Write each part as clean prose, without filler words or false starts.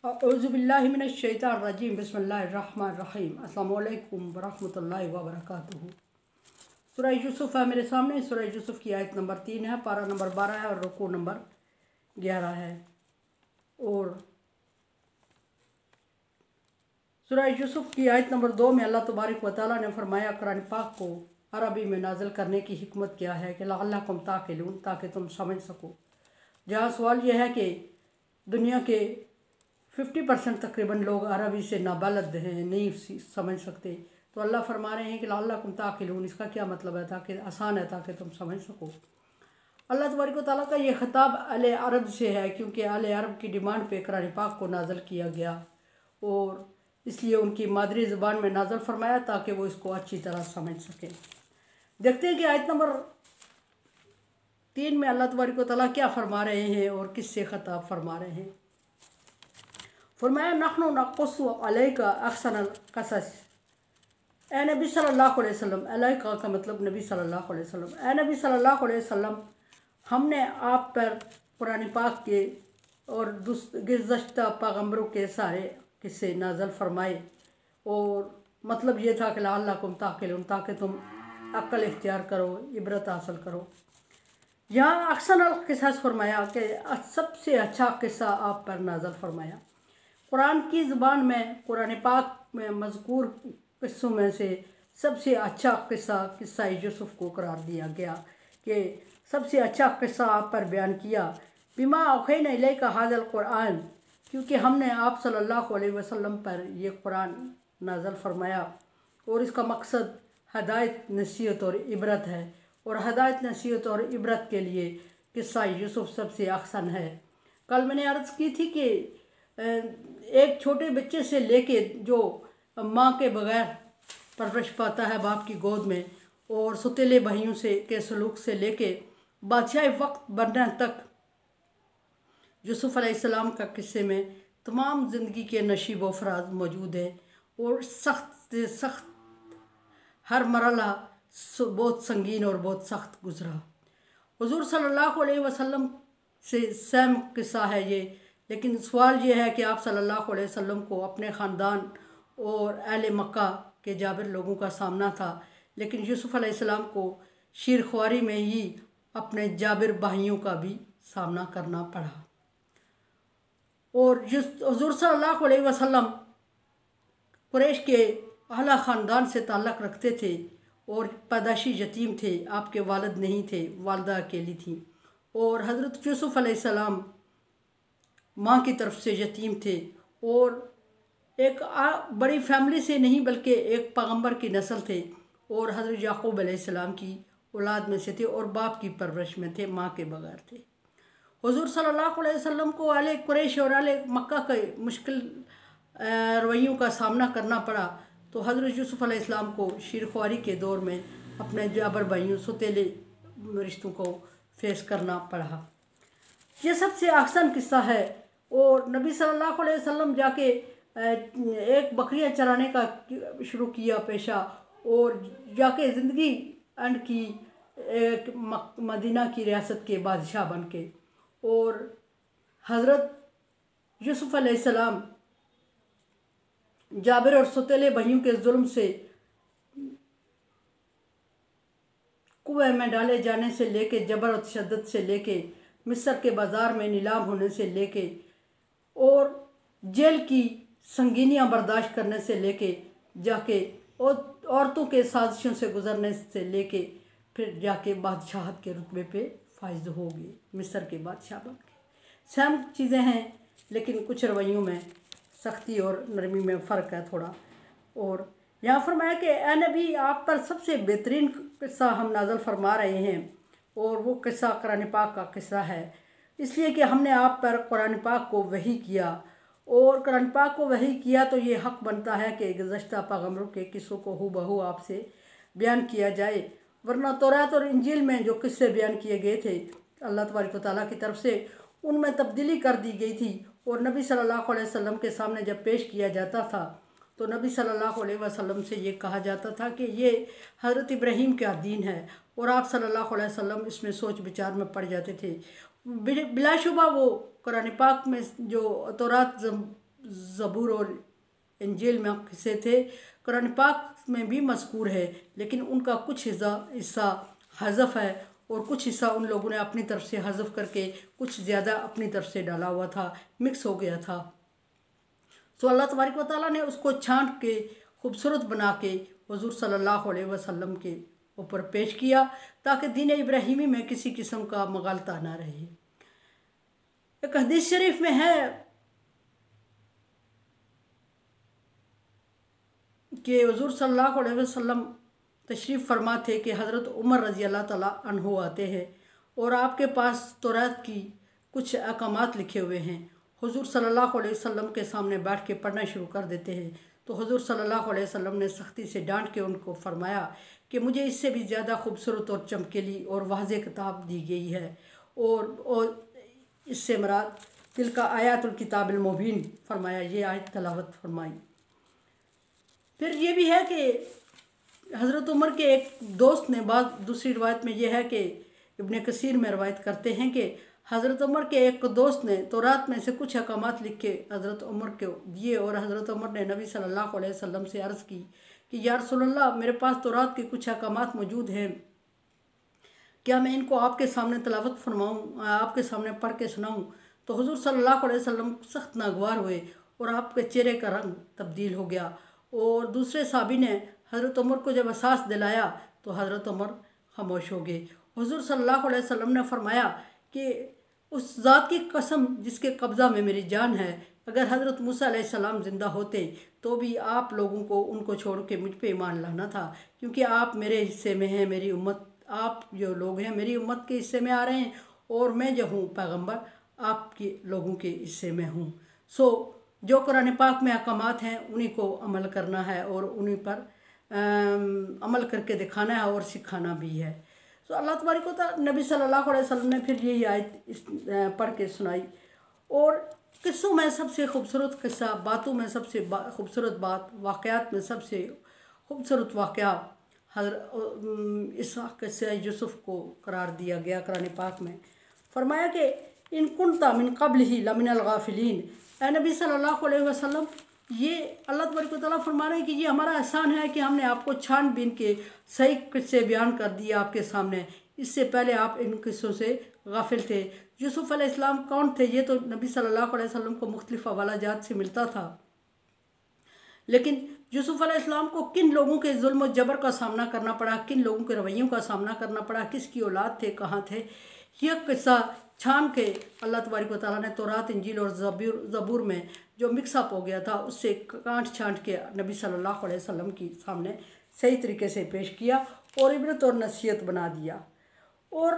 औज़ुबिल्लाहि मिनश्शैतानिर्रजीम बिस्मिल्लाहिर्रहमानिर्रहीम अस्सलामु अलैकुम वरहमतुल्लाहि वबरकातुहू। सूरह यूसुफ है मेरे सामने। सूरह यूसुफ की आयत नंबर 3 है, पारा नंबर 12 है और रुकू नंबर 11 है। और सूरह यूसुफ की आयत नंबर 2 में अल्लाह तबारक व तआला ने फरमाया कुरान पाक को अरबी में नाजिल करने की हिकमत क्या है कि लअल्लकुम ताक़िलून, ताकि तुम समझ सको। जहाँ सवाल यह है कि दुनिया के 50% तकरीबन लोग अरबी से नाबलद हैं, नहीं समझ सकते, तो अल्लाह फरमा रहे हैं कि लअल्लकुम ताक़िलून, इसका क्या मतलब है? ताकि आसान है, ताकि तुम समझ सको। अल्लाह तबारक व तआला का ये ख़िताब अहले अरब से है, क्योंकि अहले अरब की डिमांड पे कुरान पाक को नाज़िल किया गया और इसलिए उनकी मादरी ज़बान में नाज़िल फरमाया ताकि वो इसको अच्छी तरह समझ सकें। देखते हैं कि आयत नंबर 3 में अल्लाह तबारक व तआला क्या फरमा रहे हैं और किससे ख़िताब फरमा रहे हैं। फरमाया नहनु नक़ुस्सु अलैका अहसनल क़सस, ए नबी सल्लल्लाहु अलैहि वसल्लम, अलैका का मतलब नबी सल्लल्लाहु अलैहि वसल्लम, ए नबी सल्लल्लाहु अलैहि वसल्लम, हमने आप पर कुरान पाक के और गुज़श्ता पैगम्बरों के सारे किस्से नाज़िल फरमाए और मतलब ये था कि लअल्लकुम ताक़िलून, ताकि तुम अक्ल इख्तियार करो, इबरत हासिल करो। यहाँ अहसनल क़िसस फरमाया कि सबसे अच्छा किस्सा आप पर नाज़िल फरमाया। कुरान की ज़बान में कुरान पाक में मज़कूर किस्सों में से सबसे अच्छा किस्सा यूसुफ को करार दिया गया कि सबसे अच्छा किस्सा आप पर बयान किया। बिमा औखैना इलैका हाज़ल कुरान, क्योंकि हमने आप सल्लल्लाहु अलैहि वसल्लम पर यह कुरान नाज़िल फरमाया और इसका मकसद हदायत, नसीहत और इबरत है, और हदायत, नसीहत और इबरत के लिए किस्सा यूसुफ सबसे अहसन है। कल मैंने अर्ज़ की थी कि एक छोटे बच्चे से लेके जो माँ के बग़ैर परवरिश पाता है बाप की गोद में, और सुतीले भाइयों से के सलूक से लेके बादशाह वक्त बनने तक यूसुफ अलैहिस्सलाम का किस्से में तमाम ज़िंदगी के नशीब व फराज मौजूद हैं और सख्त से सख्त हर मरला बहुत संगीन और बहुत सख्त गुजरा। हुज़ूर सल्लल्लाहु अलैहि वसल्लम से सेम किस्सा है ये, लेकिन सवाल ये है कि आप सल्लल्लाहु अलैहि वसल्लम को अपने ख़ानदान और अहले मक्का के जाबिर लोगों का सामना था, लेकिन यूसुफ अलैहिस्सलाम को शीरख्वारी में ही अपने जाबिर भाइयों का भी सामना करना पड़ा। और हुज़ूर सल्लल्लाहु अलैहि वसल्लम कुरैश के आला ख़ानदान से ताल्लुक़ रखते थे और पैदाशी यतीम थे, आपके वालिद नहीं थे, वालदा अकेली थी, और हज़रत यूसुफ अलैहिस्सलाम माँ की तरफ से यतीम थे और एक बड़ी फैमिली से नहीं बल्कि एक पैगम्बर की नस्ल थे और हज़रत याक़ूब अलैहिस्सलाम की औलाद में से थे और बाप की परवरिश में थे, माँ के बगैर थे। हुज़ूर सल्लल्लाहु अलैहि वसल्लम को आले कुरैश और आले मक्का के मुश्किल रवैयों का सामना करना पड़ा, तो हज़रत यूसुफ अलैहिस्सलाम को शीरख्वारी के दौर में अपने जाबर भाइयों सुतीले रिश्तों को फेस करना पड़ा। ये सबसे अहसन किस्सा है। और नबी सल्लल्लाहु अलैहि वसल्लम जाके एक बकरियां चराने का शुरू किया पेशा और जाके ज़िंदगी एंड की एक मदीना की रियासत के बादशाह बन के, और हज़रत यूसुफ अलैहिस्सलाम जाबिर और सुतीले भाइयों के जुल्म से कुएं में डाले जाने से लेके, जबर और तशद्दुद से लेके, मिस्र के बाज़ार में नीलाम होने से लेके, और जेल की संगीनियां बर्दाश्त करने से लेके जाके, और औरतों के साजिशों से गुजरने से लेके फिर जाके बादशाहत के रुतबे पे फाइज हो गए, मिस्र के बादशाह बन गए। सेम चीज़ें हैं, लेकिन कुछ रवैयों में सख्ती और नरमी में फ़र्क है थोड़ा। और यहाँ फरमाया कि ए नबी, आप पर सबसे बेहतरीन किस्सा हम नाज़िल फरमा रहे हैं, और वो किस्सा कुरान पाक का किस्सा है, इसलिए कि हमने आप पर कुरान पाक को वही किया, और कुरान पाक को वही किया तो ये हक़ बनता है कि गुज़श्ता पैगम्बरों के किस्सों को हूबहू आपसे बयान किया जाए, वरना तौरात और इंजील में जो किस्से बयान किए गए थे अल्लाह तबारक व तआला की तरफ से, उनमें तब्दीली कर दी गई थी। और नबी सल्लल्लाहु अलैहि वसल्लम के सामने जब पेश किया जाता था तो नबी सल्लल्लाहु अलैहि वसल्लम से ये कहा जाता था कि ये हज़रत इब्राहीम का दीन है, और आप सल्लल्लाहु अलैहि वसल्लम इसमें सोच विचार में पड़ जाते थे। बिलाशुबा वो कुरान पाक में जो तौरात ज़बूर और इंजील में किस्से थे, कुरान पाक में भी मज़कूर है, लेकिन उनका कुछ हिस्सा हज़फ है और कुछ हिस्सा उन लोगों ने अपनी तरफ से हज़फ करके कुछ ज़्यादा अपनी तरफ से डाला हुआ था, मिक्स हो गया था। सो अल्लाह तबारक व तआला ने उसको छांट के खूबसूरत बना के हुज़ूर सल्लल्लाहु अलैहि वसल्लम के ऊपर पेश किया, ताकि दीन इब्राहिमी में किसी किस्म का मगालता ना रहे। एक हदीस शरीफ में है कि हुज़ूर सल्लल्लाहु अलैहि वसल्लम तशरीफ़ फरमा थे कि हज़रत उमर रज़ी अल्लाह ताला अन्हु आते हैं और आपके पास तौरात की कुछ अहकामात लिखे हुए हैं। हुज़ूर सल्लल्लाहु अलैहि वसल्लम के सामने बैठ के पढ़ना शुरू कर देते हैं, तो हुज़ूर सल्लल्लाहु अलैहि वसल्लम ने सख्ती से डांट के उनको फरमाया कि मुझे इससे भी ज़्यादा खूबसूरत और चमकीली और वाज़ेह किताब दी गई है, और इससे मुराद तिलका आयातुल किताबिल मुबीन फरमाया, ये आयत तलावत फरमाई। फिर ये भी है कि हज़रत उमर के एक दोस्त ने, बात दूसरी रवायत में यह है कि इब्न कसीर में रवायत करते हैं कि हज़रत उमर के एक दोस्त ने तौरात में से कुछ अहकामात लिख के हज़रत उमर को दिए, और हज़रत उमर ने नबी सल्लल्लाहु अलैहि वसल्लम से अर्ज़ की कि या रसूलल्लाह, मेरे पास तौरात के कुछ अहकामात मौजूद हैं, क्या मैं इनको आपके सामने तलावत फरमाऊँ, आपके सामने पढ़ के सुनाऊँ? तो हुज़ूर सल्लल्लाहु अलैहि वसल्लम सख्त नागवार हुए और आपके चेहरे का रंग तब्दील हो गया। और दूसरे साहबी ने हज़रत उमर को जब एहसास दिलाया तो हज़रत उमर खामोश हो गए। हुज़ूर सल्लल्लाहु अलैहि वसल्लम ने फरमाया कि उस ज़ात की कसम जिसके कब्ज़ा में मेरी जान है, अगर हज़रत मूसा अलैहिस्सलाम ज़िंदा होते तो भी आप लोगों को उनको छोड़ के मुझ पे ईमान लाना था, क्योंकि आप मेरे हिस्से में हैं, मेरी उम्मत, आप जो लोग हैं मेरी उम्मत के हिस्से में आ रहे हैं, और मैं जो हूँ पैगम्बर आपके लोगों के हिस्से में हूँ। सो जो कुरान पाक में अहकामात हैं उन्हीं को अमल करना है और उन्हीं पर अमल करके दिखाना है और सिखाना भी है। तो अल्लाह तबारक व तआला नबी सल्लल्लाहु अलैहि वसल्लम ने फिर यही आयत पढ़ के सुनाई। और किस्सों में सबसे खूबसूरत किस्सा, बातों में सबसे खूबसूरत बात, वाक़यात में सबसे खूबसूरत वाक़या इस किस्सा यूसुफ़ को करार दिया गया कुरान पाक में। फरमाया कि इन कुन्ता मिन क़ब्लिही लमिनल गाफ़िलीन, ऐ नबी सल्लल्लाहु अलैहि वसल्लम, ये अल्लाह तबारक व तआला फरमा रहे हैं कि ये हमारा एहसान है कि हमने आपको छानबीन के सही किस्से बयान कर दिए आपके सामने। इससे पहले आप इन किस्सों से गाफिल थे। यूसुफ़ अलैहिस्सलाम कौन थे? ये तो नबी सल्लल्लाहु अलैहि वसल्लम को मुख्तलिफ हवालाजात से मिलता था, लेकिन यूसुफ़ अलैहिस्सलाम को किन लोगों के जुल्म और जबर का सामना करना पड़ा, किन लोगों के रवैयों का सामना करना पड़ा, किसकी औलाद थे, कहाँ थे, यह किस्सा छान के अल्लाह तबारक व तआला ने तौरात, इंजील और ज़बूर में जो मिक्सअप हो गया था उससे काट छांट के नबी सल्लल्लाहु अलैहि वसल्लम की सामने सही तरीके से पेश किया और इबरत और नसीहत बना दिया। और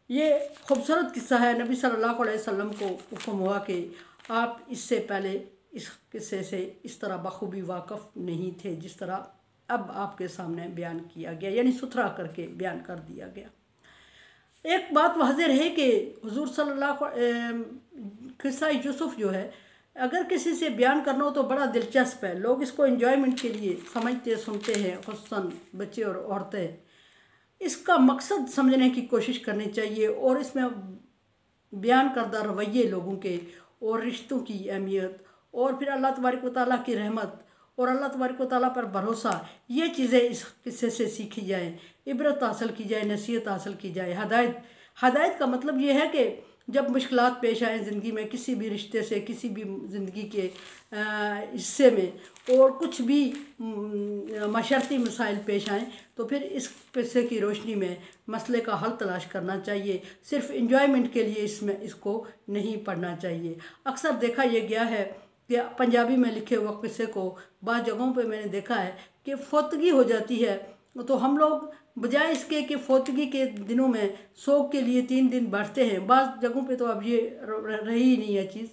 ये खूबसूरत किस्सा है। नबी सल्लल्लाहु अलैहि वसल्लम को हुक्म हुआ कि आप इससे पहले इस किस्से से इस तरह बखूबी वाक़फ़ नहीं थे जिस तरह अब आपके सामने बयान किया गया, यानी सुथरा करके बयान कर दिया गया। एक बात वाज़ेह रहे कि हुज़ूर सल्लल्लाहु किस्सा यूसुफ़ जो है, अगर किसी से बयान करना हो तो बड़ा दिलचस्प है। लोग इसको एंजॉयमेंट के लिए समझते सुनते हैं, ख़ुसूसन बच्चे और औरतें। इसका मकसद समझने की कोशिश करनी चाहिए और इसमें बयान करदा रवैये लोगों के और रिश्तों की अहमियत और फिर अल्लाह तबारक व तआला की रहमत और अल्लाह तबारक व तआला पर भरोसा, ये चीज़ें इस किस्से से सीखी जाएँ, इबरत हासिल की जाए, नसीहत हासिल की जाए। हदायत का मतलब ये है कि जब मुश्किलात पेश आए ज़िंदगी में, किसी भी रिश्ते से, किसी भी ज़िंदगी के हिस्से में और कुछ भी माशरती मसाइल पेश आएँ, तो फिर इस किस्से की रोशनी में मसले का हल तलाश करना चाहिए। सिर्फ इंजॉयमेंट के लिए इसमें इसको नहीं पढ़ना चाहिए। अक्सर देखा यह गया है कि पंजाबी में लिखे हुए किस्से को बाज़ जगहों पे मैंने देखा है कि फोतगी हो जाती है, तो हम लोग बजाय इसके कि फोतगी के दिनों में सोग के लिए 3 दिन बैठते हैं। बाज़ जगहों पे तो अब ये रही ही नहीं है चीज़,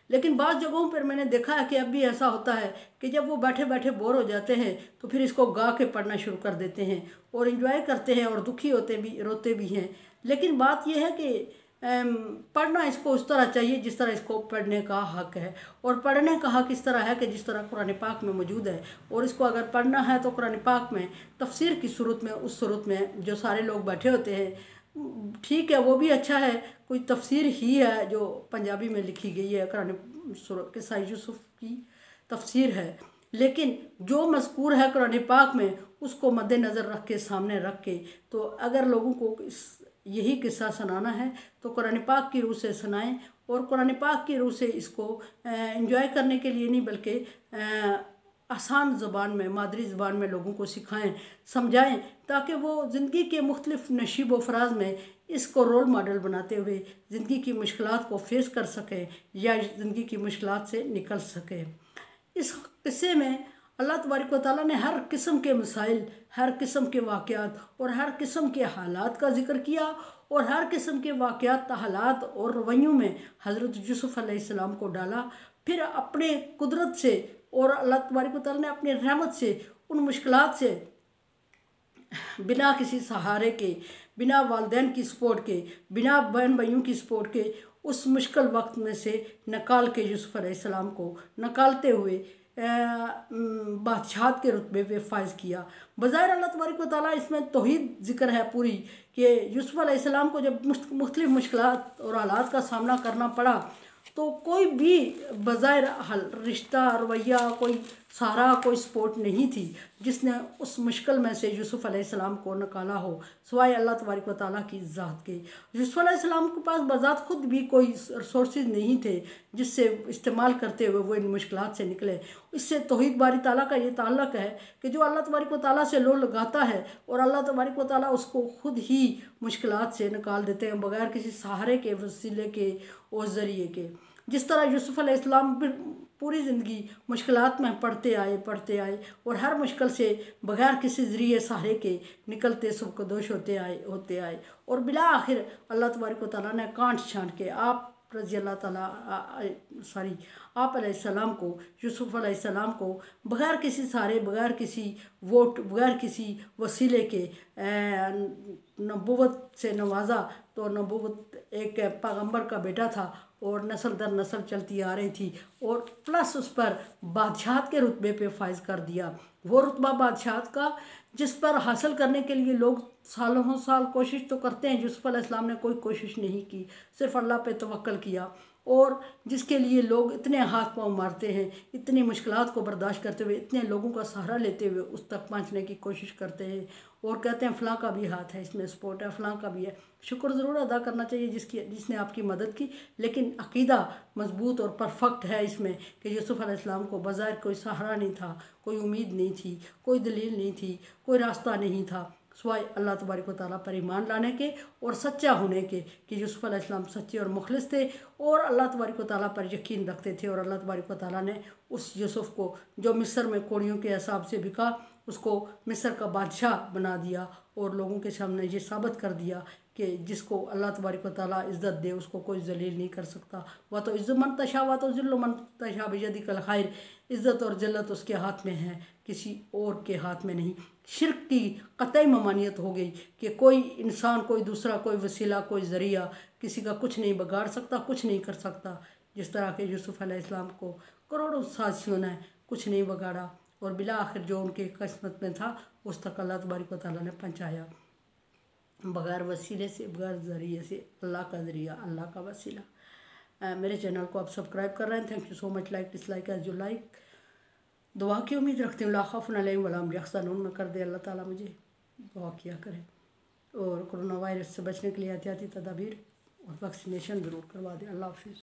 लेकिन बाज़ जगहों पर मैंने देखा है कि अब भी ऐसा होता है कि जब वो बैठे बैठे बोर हो जाते हैं तो फिर इसको गा के पढ़ना शुरू कर देते हैं और इन्जॉय करते हैं और दुखी रोते भी हैं। लेकिन बात यह है कि पढ़ना इसको उस तरह चाहिए जिस तरह इसको पढ़ने का हक़ है, और पढ़ने का हक़ इस तरह है कि जिस तरह कुरान पाक में मौजूद है। और इसको अगर पढ़ना है तो कुरान पाक में तफसीर की सूरत में, उस सूरत में जो सारे लोग बैठे होते हैं ठीक है, वो भी अच्छा है, कोई तफसीर ही है जो पंजाबी में लिखी गई है, कुरान किस्सा यूसुफ की तफसीर है, लेकिन जो मज़कूर है कुरान पाक में उसको मद्देनज़र रख के, सामने रख के, तो अगर लोगों को यही किस्सा सुनाना है तो कुरान पाक की रूह से सुनाएं, और कुरान पाक की रूह से इसको एंजॉय करने के लिए नहीं बल्कि आसान ज़बान में, मादरी ज़बान में लोगों को सिखाएं, समझाएं, ताकि वो ज़िंदगी के मुख्तलिफ़ नशीब व फराज में इसको रोल मॉडल बनाते हुए ज़िंदगी की मुश्किलात को फेस कर सकें या ज़िंदगी की मुश्किलात से निकल सकें। इस किस्से में अल्लाह तबारक व तआला ने हर किस्म के मसाइल, हर किस्म के वाक़यात और हर किस्म के हालात का ज़िक्र किया, और हर किस्म के वाक़यात, हालात और रवैयों में हज़रत यूसुफ़ अलैहिस्सलाम को डाला। फिर अपने कुदरत से और अल्लाह तबारक व तआला ने अपनी रहमत से उन मुश्किलात से बिना किसी सहारे के, बिना वालिदैन की सपोर्ट के, बिना बहन भाइयों की सपोर्ट के उस मुश्किल वक्त में से निकाल के यूसुफ़ अलैहिस्सलाम को निकालते हुए बादशाह के रुतबे पे फायज किया। बज़ाहिर अल्लाह तबारक व तआला इसमें तौहीद ज़िक्र है पूरी, कि यूसुफ़ अलैहिस्सलाम को जब मुख्तलिफ़ मुश्किलात और हालात का सामना करना पड़ा तो कोई भी बज़ाहिर रिश्ता, रवैया, कोई सहारा, कोई सपोर्ट नहीं थी जिसने उस मुश्किल में से यूसुफ़ अलैहिस्सलाम को निकाला हो, सिवाय अल्लाह तबारक व तआला की ज़ात के। यूसुफ़ अलैहिस्सलाम के पास बज़ात खुद भी कोई रिसोर्सेज नहीं थे जिससे इस्तेमाल करते हुए वो इन मुश्किलात से निकले। इससे तौहीद बारी ताला का ये ताल्लुक़ है कि जो अल्लाह तबारक व तआला से लो लगाता है और अल्लाह तबारक व तआला उसको खुद ही मुश्किलात से निकाल देते हैं बग़ैर किसी सहारे के, वसीले के और ज़रिए के। जिस तरह यूसुफ़ अलैहिस्सलाम पूरी ज़िंदगी मुश्किलात में पढ़ते आए और हर मुश्किल से बग़ैर किसी ज़रिए सहारे के निकलते सुबकदोश होते आए और बिला आखिर अल्लाह तबारक व तआला ने कांट छांट के आप आप अलैहिस्सलाम को, यूसुफ़ अलैहिस्सलाम को बग़ैर किसी सहारे, बग़ैर किसी वोट, बग़ैर किसी वसीले के नबूवत से नवाजा। तो नबूवत एक पैगंबर का बेटा था और नस्ल दर नस्ल चलती आ रही थी, और प्लस उस पर बादशाह के रुतबे पे फायज कर दिया। वो रुतबा बादशाह का जिस पर हासिल करने के लिए लोग सालों साल कोशिश तो करते हैं, यूसुफ़ अलैहिस्सलाम ने कोई कोशिश नहीं की, सिर्फ अल्लाह पे तवक्कल किया, और जिसके लिए लोग इतने हाथ पाँव मारते हैं, इतनी मुश्किलात को बर्दाश्त करते हुए, इतने लोगों का सहारा लेते हुए उस तक पहुंचने की कोशिश करते हैं और कहते हैं फ़लाँ का भी हाथ है इसमें, सपोर्ट है, फ़लाँ का भी है। शुक्र ज़रूर अदा करना चाहिए जिसने आपकी मदद की, लेकिन अकीदा मजबूत और परफेक्ट है इसमें कि यूसुफ़ अलैहिस्सलाम को बज़ाहिर कोई सहारा नहीं था, कोई उम्मीद नहीं थी, कोई दलील नहीं थी, कोई रास्ता नहीं था सिवाय अल्लाह तबारक व तआला पर ईमान लाने के और सच्चा होने के, कि यूसुफ़ अलैहिस्सलाम सच्चे और मुखलिस थे और अल्लाह तबारक व तआला पर यकीन रखते थे। और अल्लाह तबारक व तआला ने उस यूसुफ़ को जो मिस्र में कोड़ियों के हिसाब से बिका, उसको मिस्र का बादशाह बना दिया और लोगों के सामने ये साबित कर दिया कि जिसको अल्लाह तबारक व तआला इज़्ज़त दे उसको कोई ज़लील नहीं कर सकता। व तो इज़्ज़ु मन तशा व तो ज़िल्लु मन तशा बियदिकल खैर, इज़्ज़त और ज़िल्लत उसके हाथ में है, किसी और के हाथ में नहीं। शिर्क की कतई ममानियत हो गई कि कोई इंसान, कोई दूसरा, कोई वसीला, कोई ज़रिया किसी का कुछ नहीं बिगाड़ सकता, कुछ नहीं कर सकता। जिस तरह के यूसुफ़ अलैहिस्सलाम को करोड़ों साजिशों ने कुछ नहीं बिगाड़ा और बिला आखिर जो उनकी किस्मत में था उस तक अल्लाह तबारक व तआला ने पहुँचाया, बग़ैर वसीले से, बग़ैर ज़रिए से। अल्लाह का ज़रिया, अल्लाह का वसीला। मेरे चैनल को आप सब्सक्राइब कर रहे हैं, thank you so much. Like dislike as you like. दुआ की उम्मीद रखती हूँ, ला खौफुन अलैहिम वला हुम यहज़नून में कर दे अल्लाह ताला मुझे, दुआ किया करें। और कोरोना वायरस से बचने के लिए एहतियाती तदाबीर और वैक्सीनेशन ज़रूर करवा दें। अल्लाह हाफ़िज़।